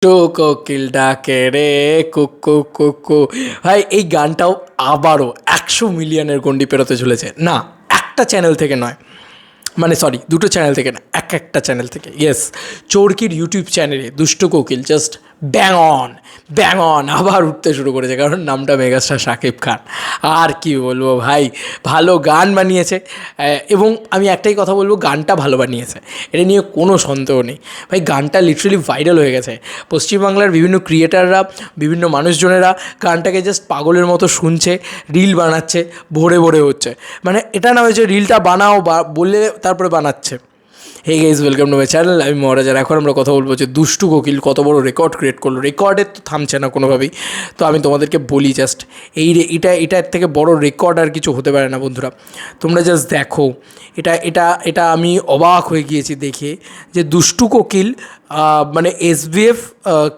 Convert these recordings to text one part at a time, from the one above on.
Two কোকিল ডাকে রে কুকু কুকু। ভাই এই গানটাও আবারও 100 মিলিয়নের গণ্ডি পেরোতে চলেছে। না, একটা চ্যানেল থেকে নয়, মানে সরি, দুটো চ্যানেল থেকে না, একটা চ্যানেল থেকে। ইয়েস, চোরকির ইউটিউব চ্যানেলে দুষ্টু কোকিল জাস্ট ব্যাং অন আবার উঠতে শুরু করেছে, কারণ নামটা মেগাস্টার শাকিব খান। আর কি বলবো ভাই, ভালো গান বানিয়েছে। এবং আমি একটাই কথা বলবো, গানটা ভালো বানিয়েছে, এটা নিয়ে কোনো সন্দেহ নেই। ভাই গানটা লিটারেলি ভাইরাল হয়ে গেছে। পশ্চিমবাংলার বিভিন্ন ক্রিয়েটাররা, বিভিন্ন মানুষজনেরা গানটাকে জাস্ট পাগলের মতো শুনছে, রিল বানাচ্ছে, ভরে ভরে হচ্ছে। মানে এটা না হয়েছে রিলটা বানাও বা বললে তারপরে বানাচ্ছে। Hey guys, welcome to my channel, আমি মহারাজ। আর এখন আমরা কথা বলবো যে দুষ্টু কোকিল কত বড় রেকর্ড ক্রিয়েট করলো। রেকর্ডের তো থামছে না কোনোভাবেই। তো আমি তোমাদেরকে বলি জাস্ট, এটার থেকে বড় রেকর্ড আর কিছু হতে পারে না বন্ধুরা। তোমরা জাস্ট দেখো, এটা আমি অবাক হয়ে গিয়েছি দেখে যে দুষ্টু কোকিল মানে এসবিএফ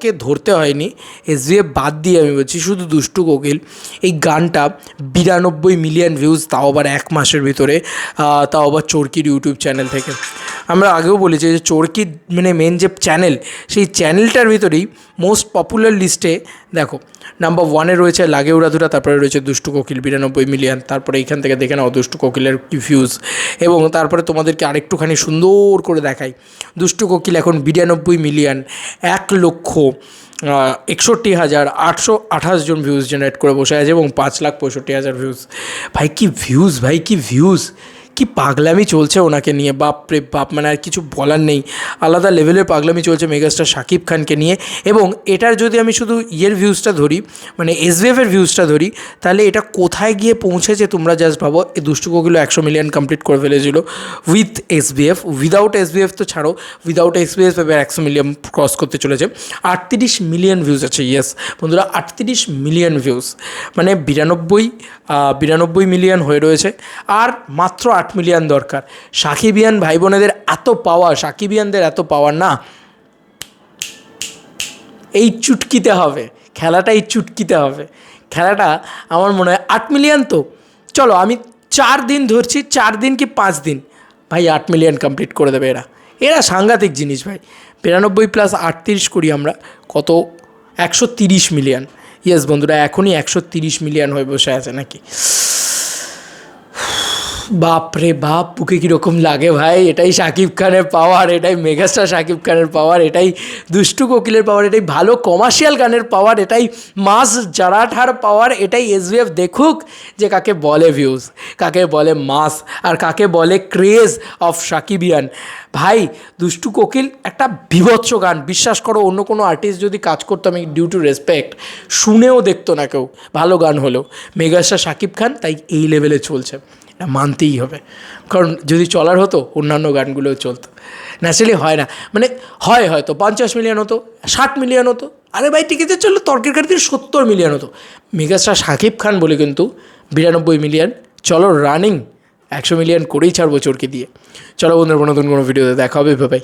কে ধরতে হয়নি, এসবিএফ বাদ দিয়ে আমি বলছি শুধু দুষ্টু কোকিল। এই গানটা 92 মিলিয়ন ভিউজ, তাও আবার এক মাসের ভিতরে, তাও আবার চোরকির ইউটিউব চ্যানেল থেকে। আমরা আগেও বলেছি যে চোরকির মানে মেন যে চ্যানেল, সেই চ্যানেলটার ভিতরেই মোস্ট পপুলার লিস্টে দেখো নাম্বার 1-এ রয়েছে লাগে উড়াধুরা, তারপরে রয়েছে দুষ্টু কোকিল 92 মিলিয়ন, তারপরে এইখান থেকে দেখে নাও দুষ্টু কোকিলের কি ভিউজ। এবং তারপরে তোমাদেরকে আরেকটুখানি সুন্দর করে দেখাই, দুষ্টু কোকিল এখন 92 মিলিয়ন, 1,61,828 জন ভিউজ জেনারেট করে বসে আছে এবং 5,65,000 ভিউজ। ভাই কি ভিউজ, ভাই কি ভিউজ, কি পাগলামি চলছে ওনাকে নিয়ে, বাপ রে বাপ, মানে আর কিছু বলার নেই। আলাদা লেভেলের পাগলামি চলছে মেগাস্টার শাকিব খানকে নিয়ে। এবং এটার যদি আমি শুধু ভিউজটা ধরি, মানে এসবিএফের ভিউজটা ধরি, তাহলে এটা কোথায় গিয়ে পৌঁছেছে তোমরা জাস্ট ভাবো। এই দুষ্টু কোকিল 100 মিলিয়ন কমপ্লিট করে ফেলেছিল উইথ এসবিএফ। উইদাউট এসবিএফ তো ছাড়ো, উইদাউট এসবিএফ এবার 100 মিলিয়ন ক্রস করতে চলেছে। 38 মিলিয়ন ভিউজ আছে। ইয়েস বন্ধুরা, 38 মিলিয়ন ভিউজ, মানে 92 মিলিয়ন হয়ে রয়েছে। আর মাত্র 8 মিলিয়ন দরকার। সাকিবিয়ান ভাই বোনেদের এত পাওয়ার, সাকিবিয়ানদের এত পাওয়ার না, এই চুটকিতে হবে খেলাটা, এই চুটকিতে হবে খেলাটা। আমার মনে হয় 8 মিলিয়ন, তো চলো আমি 4 দিন ধরছি, 4 দিন কি 5 দিন, ভাই 8 মিলিয়ন কমপ্লিট করে দেবে এরা সাংঘাতিক জিনিস ভাই। 92 প্লাস 38 করি আমরা, কত, 130 মিলিয়ন। ইয়েস বন্ধুরা, এখনই 130 মিলিয়ন হয়ে বসে আছে নাকি। বাপ রে বাপ, বুকে কীরকম লাগে ভাই। এটাই শাকিব খানের পাওয়ার, এটাই মেগাস্টার শাকিব খানের পাওয়ার, এটাই দুষ্টু কোকিলের পাওয়ার, এটাই ভালো কমার্শিয়াল গানের পাওয়ার, এটাই মাস জারাঠার পাওয়ার, এটাই এসবিএফ দেখুক যে কাকে বলে ভিউজ, কাকে বলে মাস, আর কাকে বলে ক্রেজ অফ শাকিবিয়ান। ভাই দুষ্টু কোকিল একটা বিভৎস গান, বিশ্বাস করো অন্য কোনো আর্টিস্ট যদি কাজ করতো, আমি ডিউ টু রেসপেক্ট শুনেও দেখতো না কেউ, ভালো গান হলেও। মেগাস্টার শাকিব খান তাই এই লেভেলে চলছে, এটা মানতেই হবে। কারণ যদি চলার হতো অন্যান্য গানগুলোও চলতো, ন্যাচারালি হয় না। মানে হয় হয়তো 50 মিলিয়ন হতো, 60 মিলিয়ন হতো, আরে ভাই ঠিক আছে চলো তর্কের কাছে 70 মিলিয়ন হতো। মেগাস্টার শাকিব খান বলে কিন্তু 92 মিলিয়ন, চলো রানিং 100 মিলিয়ন করেই ছাড়বো চোরকে দিয়ে। চলো বন্ধুরা, নতুন কোনো ভিডিওতে দেখা হবে, ভাই।